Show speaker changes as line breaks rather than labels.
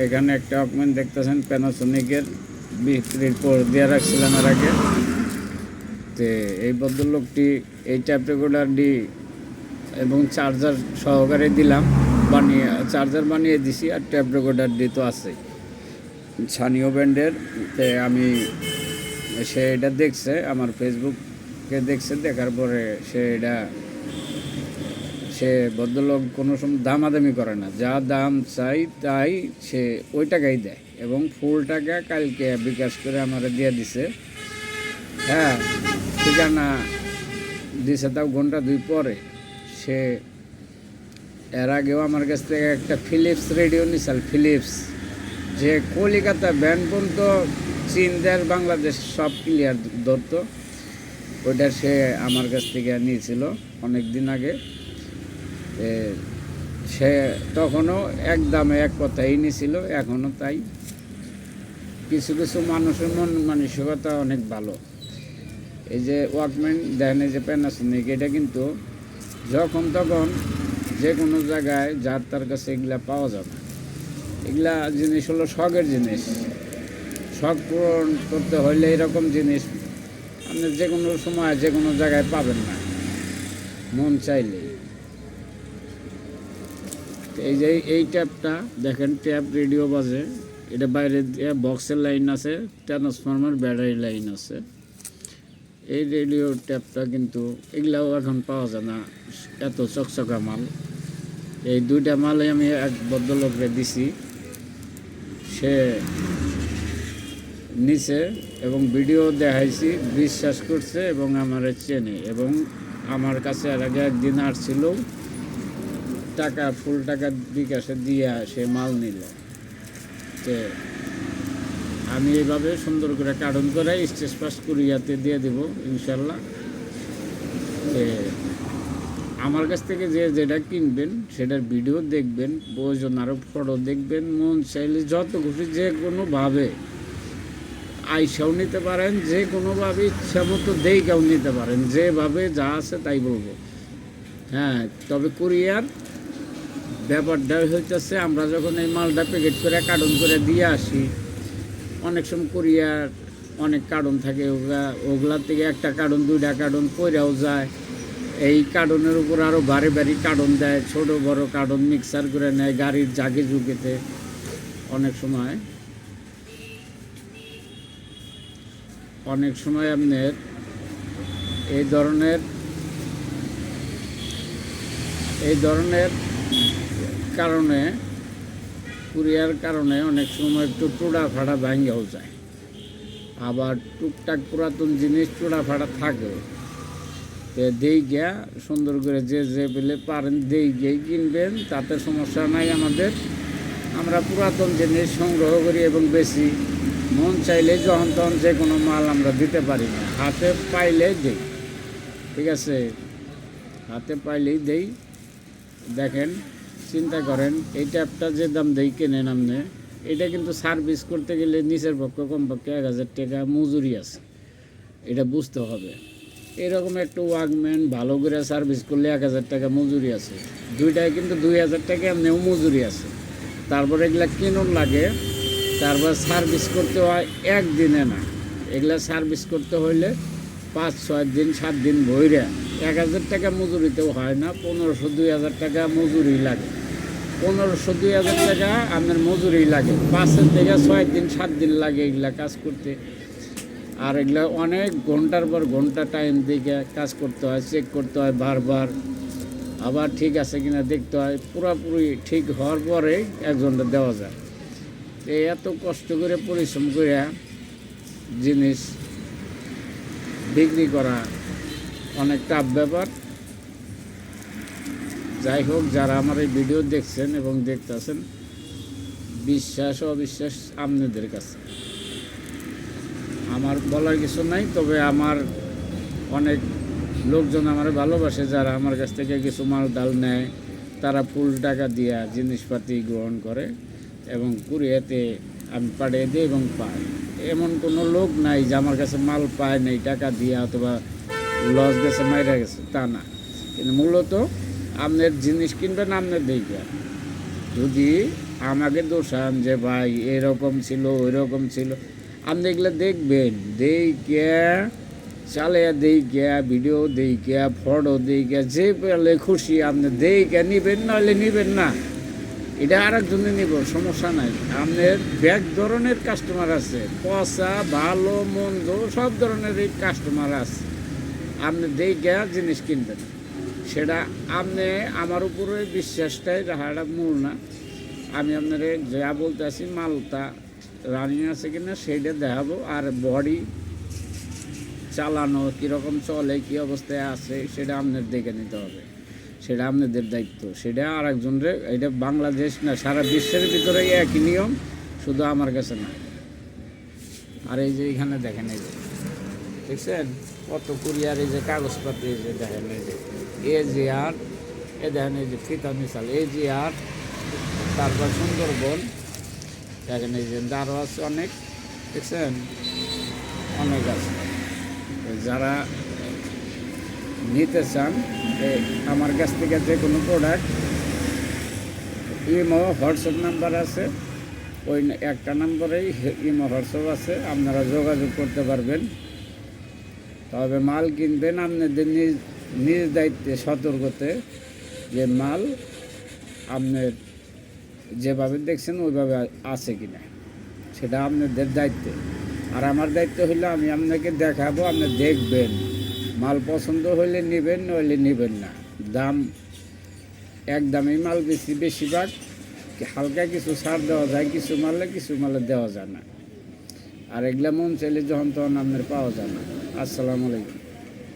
এখানে একটা ওয়াকম্যান দেখতেছেন প্যানাসোনিকের বিক্রির পর দিয়ে রাখছিলাম এর আগে। তো এই ভদ্রলোকটি এই ট্যাপ রেকর্ডারটি এবং চার্জার সহকারে দিলাম, চার্জার বানিয়ে দিছি, আর ট্যাপ রেকর্ডারটি তো আছে স্থানীয় ব্র্যান্ডের। তো আমি সে এটা দেখছে, আমার ফেসবুকে দেখছে, দেখার পরে সে ভদ্রলোক কোনো সময় দামাদামি করে না, যা দাম চাই তাই সে ওই টাকাই দেয় এবং ফুল টাকা কালকে বিকাশ করে আমার দিয়ে দিছে। হ্যাঁ, ঠিকানা দিছে, তাও ঘন্টা 2 পরে। সে এর আগেও আমার কাছ থেকে একটা ফিলিপস রেডিও নিছাল, ফিলিপস, যে কলিকাতা ব্যান্ড পর্যন্ত চীন দেশ বাংলাদেশ সব ক্লিয়ার ধরত, ওইটা সে আমার কাছ থেকে নিয়েছিল অনেক দিন আগে। সে তখনও এক দামে এক কথাই নিয়েছিল, এখনও তাই। কিছু কিছু মানুষের মন মানসিকতা অনেক ভালো। এই যে ওয়াকম্যান দেখেন, এই যে প্যানাসোনিক, এটা কিন্তু যখন তখন যে কোনো জায়গায় যার তার কাছে এগুলা পাওয়া যাবে। এগুলা জিনিস হলো শখের জিনিস, শখ পূরণ করতে হলে এরকম জিনিস আপনি যে কোনো সময় যে কোনো জায়গায় পাবেন না, মন চাইলেই। এই যে এই ট্যাপটা দেখেন, ট্যাপ রেডিও বাজে, এটা বাইরে দিয়ে বক্সের লাইন আছে, ট্রান্সফরমার ব্যাটারি লাইন আছে। এই রেডিও ট্যাপটা কিন্তু এগুলাও এখন পাওয়া যায় না, এত চকচকা মাল। এই দুইটা মালে আমি এক ভদ্রলোককে দিছি, সে নিচে এবং ভিডিও দেখাইছি, বিশ্বাস করছে এবং আমার চেনে, এবং আমার কাছে এর আগে একদিন আসছিল, টাকা ফুল টাকা বিকাশে দিয়ে সে মাল নিল। তো আমি এইভাবে সুন্দর করে কার্টন করে স্টেজ পাস কুরিয়াতে দিয়ে দেব ইনশাল্লাহ। আমার কাছ থেকে যে যেটা কিনবেন সেটার ভিডিও দেখবেন, প্রয়োজন আরও ফটো দেখবেন, মন চাইলে যত খুশি যে কোনোভাবে আইসাও নিতে পারেন, যে কোনোভাবে ইচ্ছা মতো দেখেও নিতে পারেন, যেভাবে যা আছে তাই বলবো। হ্যাঁ, তবে কুরিয়ার ব্যাপারটা হইতেছে, আমরা যখন এই মালটা প্যাকেট করে কার্টন করে দিয়ে আসি, অনেক সময় কুরিয়ার অনেক কার্টন থাকে, ওগুলার থেকে একটা কার্টন 2টা কার্টন পইরাও যায়। এই কার্টনের উপর আরও ভারী ভারী কার্টন দেয়, ছোট বড় কার্টন মিক্সার করে নেয় গাড়ির জাগে ঝুঁকেতে। অনেক সময় আপনার এই ধরনের কারণে, কুরিয়ার কারণে অনেক সময় একটু টোড়া ফাড়া ভাঙ্গেও যায়। আবার টুকটাক পুরাতন জিনিস টোড়া ফাড়া থাকে, দেই গিয়া সুন্দর করে যে পেলে পারেন দেই গিয়ে কিনবেন, তাতে সমস্যা নাই আমাদের। আমরা পুরাতন জিনিস সংগ্রহ করি এবং বেশি মন চাইলে যখন তখন যে কোনো মাল আমরা দিতে পারি না, হাতে পাইলে দেই। ঠিক আছে, হাতে পাইলেই দেই। দেখেন, চিন্তা করেন, এই ট্যাপটা যে দাম দেই কেনেন আপনি, এটা কিন্তু সার্ভিস করতে গেলে নিচের পক্ষে কমপক্ষে 1000 টাকা মজুরি আছে, এটা বুঝতে হবে। এরকম একটা ওয়াকম্যান ভালো করে সার্ভিস করলে 1000 টাকা মজুরি আছে, দুইটায় কিন্তু 2000 টাকা এমনিও মজুরি আছে। তারপরে এগুলা কিনুন লাগে, তারপর সার্ভিস করতে হয় একদিনে না, এগুলা সার্ভিস করতে হইলে 5-6 দিন 7 দিন ভইরা 1000 টাকা মজুরিতেও হয় না, 1500-2000 টাকা মজুরি লাগে। 1500-2000 টাকা আপনার মজুরি লাগে, 5 থেকে 6 দিন 7 দিন লাগে এগুলা কাজ করতে। আর এগুলো অনেক ঘন্টার পর ঘন্টা টাইম দিকে কাজ করতে হয়, চেক করতে হয় বারবার, আবার ঠিক আছে কিনা দেখতে হয়। পুরোপুরি ঠিক হওয়ার পরে একজনটা দেওয়া যায়। এত কষ্ট করে পরিশ্রম করে জিনিস বিক্রি করা অনেক টাফ ব্যাপার। যাই হোক, যারা আমার এই ভিডিও দেখছেন এবং দেখতেছেন, বিশ্বাস অবিশ্বাস আপনাদের কাছে, আমার বলার কিছু নাই। তবে আমার অনেক লোকজন আমার ভালোবাসে, যারা আমার কাছ থেকে কিছু মাল ডাল নেয়, তারা ফুল টাকা দিয়া জিনিসপাতি গ্রহণ করে এবং কুরিয়াতে আমি পাঠিয়ে দিই এবং পাই। এমন কোনো লোক নাই যে আমার কাছে মাল পায় নেই টাকা দিয়ে, অথবা লস গেছে, মাইরা গেছে, তা না। কিন্তু মূলত আপনার জিনিস কিনবেন আপনার দিকে, যদি আমাকে দোষান যে ভাই এরকম ছিল ওই রকম ছিল। আপনি এগুলো দেখবেন, দেইকিয়া চালিয়ে দেইকিয়া ভিডিও দেইকিয়া ফটো দেইকিয়া যে পেলে খুশি আপনি দেইকিয়া নিবেন, নাহলে নিবেন না। এটা আর একজনে নিব, সমস্যা নাই। আপনার ব্যাগ ধরনের কাস্টমার আছে, পচা ভালো মন্দ সব ধরনের এই কাস্টমার আছে। আপনি দেইকিয়া জিনিস কিনবেন, সেটা আপনি আমার উপরে বিশ্বাসটাই রাখাটা মূল না। আমি আপনার যা বলতে আছি মালটা রানিং আছে কিনা সেইটা দেখাবো, আর বডি চালানো কীরকম চলে কী অবস্থায় আছে সেটা আপনার দেখে নিতে হবে। সেটা আপনাদের দায়িত্ব, সেটা আর একজনের। এটা বাংলাদেশ না, সারা বিশ্বের ভিতরে একই নিয়ম, শুধু আমার কাছে না। আর এই যে এখানে দেখেন, এই যে দেখছেন কত কুরিয়ার, এই যে কাগজপত্র, এই যে দেখেন, এই যে AGR, এ দেখেন এই যে ফিতা মিসাল AGR, তারপর সুন্দরবন দেখেন, এই যে আরও আছে অনেক, দেখছেন অনেক আছে। যারা নিতে চান আমার কাছ থেকে যে কোনো প্রোডাক্ট, ইমো হোয়াটসঅ্যাপ নাম্বার আছে, ওই একটা নাম্বারেই ইমো হোয়াটসঅ্যাপ আছে, আপনারা যোগাযোগ করতে পারবেন। তবে মাল কিনবেন আপনাদের নিজ দায়িত্বে, সতর্কতে, যে মাল আপনার যেভাবে দেখছেন ওইভাবে আছে কিনা সেটা আপনাদের দায়িত্বে। আর আমার দায়িত্ব হইলে আমি আপনাকে দেখাবো, আপনি দেখবেন, মাল পছন্দ হইলে নেবেন, নইলে নেবেন না। দাম এক দামই মাল বেশিরভাগ হালকা কিছু ছাড় দেওয়া যায়, কিছু মালে দেওয়া যায় না। আর এগুলা মন চাইলে যখন তখন আপনার পাওয়া যায় না। আসসালামু আলাইকুম।